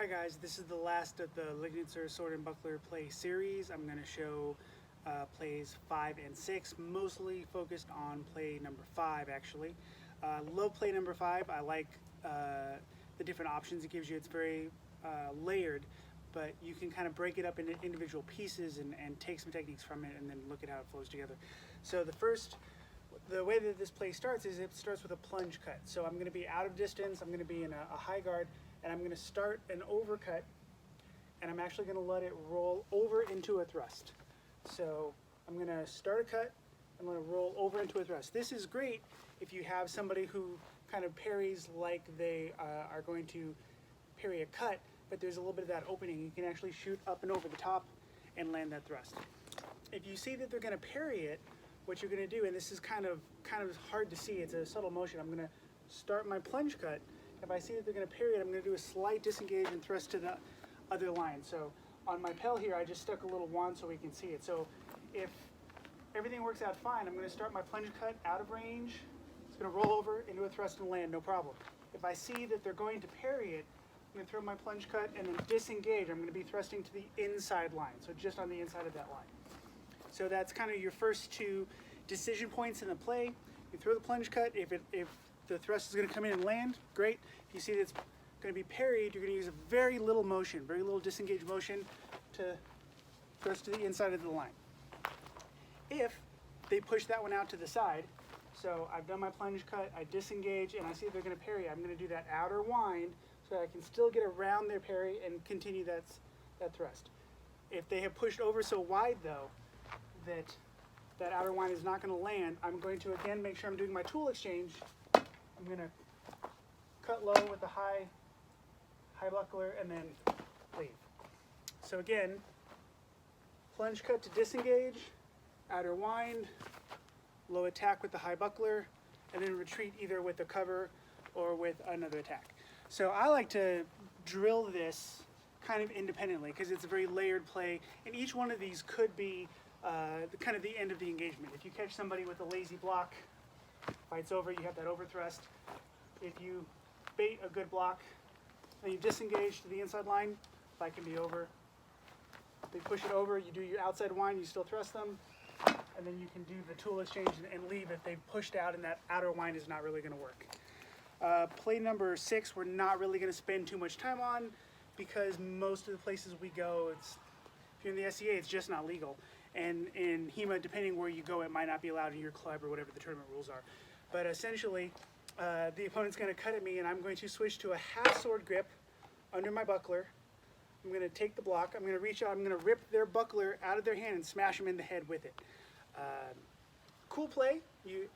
Hi guys, this is the last of the Lignitzer sword and buckler play series. I'm going to show plays 5 and 6, mostly focused on play number 5 actually. Love play number 5. I like the different options it gives you. It's very layered, but you can kind of break it up into individual pieces and take some techniques from it and then look at how it flows together. So the way that this play starts is it starts with a plunge cut. So I'm going to be out of distance, I'm going to be in a high guard, and I'm going to start an overcut, and I'm actually going to let it roll over into a thrust. So I'm going to start a cut, I'm going to roll over into a thrust. This is great if you have somebody who kind of parries like they are going to parry a cut, but there's a little bit of that opening. You can actually shoot up and over the top and land that thrust. If you see that they're going to parry it, what you're going to do, and this is kind of hard to see, it's a subtle motion, I'm going to start my plunge cut. If I see that they're going to parry it, I'm going to do a slight disengage and thrust to the other line. So on my pel here, I just stuck a little wand so we can see it. So if everything works out fine, I'm going to start my plunge cut out of range. It's going to roll over into a thrust and land, no problem. If I see that they're going to parry it, I'm going to throw my plunge cut and then disengage. I'm going to be thrusting to the inside line, so just on the inside of that line. So that's kind of your first two decision points in the play. You throw the plunge cut. If the thrust is going to come in and land, great. If you see that it's going to be parried, you're going to use a very little motion, very little disengaged motion to thrust to the inside of the line. If they push that one out to the side, so I've done my plunge cut, I disengage, and I see they're going to parry, I'm going to do that outer wind so that I can still get around their parry and continue that thrust. If they have pushed over so wide, though, that outer wind is not going to land, I'm going to again make sure I'm doing my tool exchange. I'm going to cut low with the high buckler and then leave. So again, plunge cut to disengage, outer wind, low attack with the high buckler, and then retreat either with the cover or with another attack. So I like to drill this kind of independently because it's a very layered play, and each one of these could be kind of the end of the engagement. If you catch somebody with a lazy block, fight's over, you have that overthrust. If you bait a good block, then you disengage to the inside line, fight can be over. If they push it over, you do your outside wind, you still thrust them, and then you can do the tool exchange and leave if they've pushed out and that outer wind is not really going to work. Play number 6, we're not really going to spend too much time on because most of the places we go, if you're in the SCA, it's just not legal. And in HEMA, depending where you go, it might not be allowed in your club or whatever the tournament rules are. But essentially, the opponent's going to cut at me, and I'm going to switch to a half sword grip under my buckler. I'm going to take the block, I'm going to reach out, I'm going to rip their buckler out of their hand and smash them in the head with it. Cool play,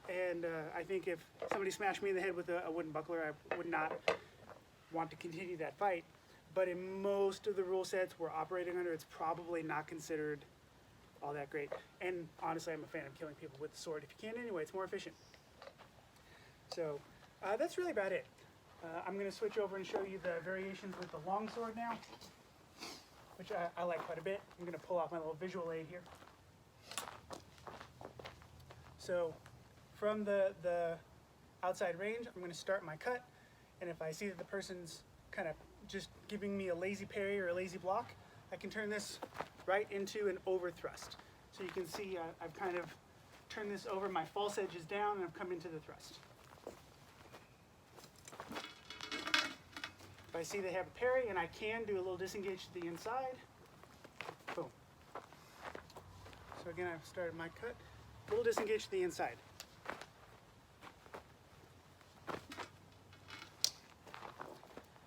I think if somebody smashed me in the head with a wooden buckler, I would not want to continue that fight. But in most of the rule sets we're operating under, it's probably not considered all that great. And honestly, I'm a fan of killing people with the sword. If you can anyway, it's more efficient. So that's really about it. I'm going to switch over and show you the variations with the longsword now, which I like quite a bit. I'm going to pull off my little visual aid here. So from the outside range, I'm going to start my cut, and if I see that the person's kind of just giving me a lazy parry or a lazy block, I can turn this right into an over thrust. So you can see I've kind of turned this over, my false edge is down, and I've come into the thrust. If I see they have a parry, and I can do a little disengage to the inside, boom. So again, I've started my cut, a little disengage to the inside.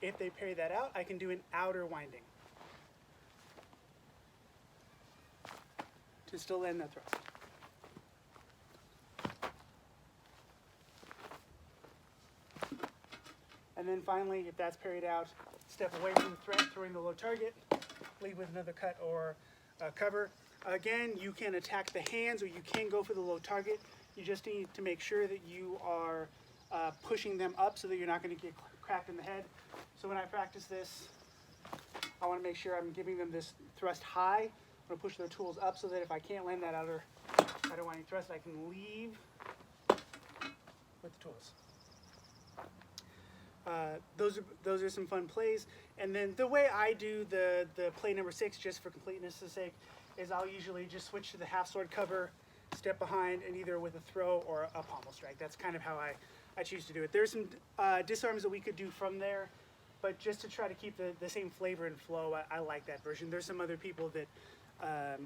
If they parry that out, I can do an outer winding to still land that thrust. And then finally, if that's parried out, step away from the threat, throwing the low target, lead with another cut or cover. Again, you can attack the hands or you can go for the low target. You just need to make sure that you are pushing them up so that you're not going to get cracked in the head. So when I practice this, I want to make sure I'm giving them this thrust high. I'm going to push their tools up so that if I can't land that outer winding thrust, I can leave with the tools. those are some fun plays. And then the way I do the play number 6, just for completeness' sake, is I'll usually just switch to the half sword cover, step behind, and either with a throw or a pommel strike. That's kind of how I choose to do it. There's some disarms that we could do from there, but just to try to keep the same flavor and flow, I like that version. There's some other people that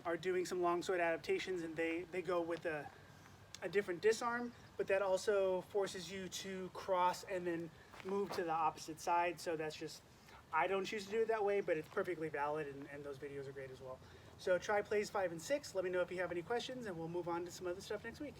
are doing some longsword adaptations, and they go with a different disarm, but that also forces you to cross and then move to the opposite side. So that's just, I don't choose to do it that way, but it's perfectly valid, and those videos are great as well. So try plays 5 and 6. Let me know if you have any questions, and we'll move on to some other stuff next week.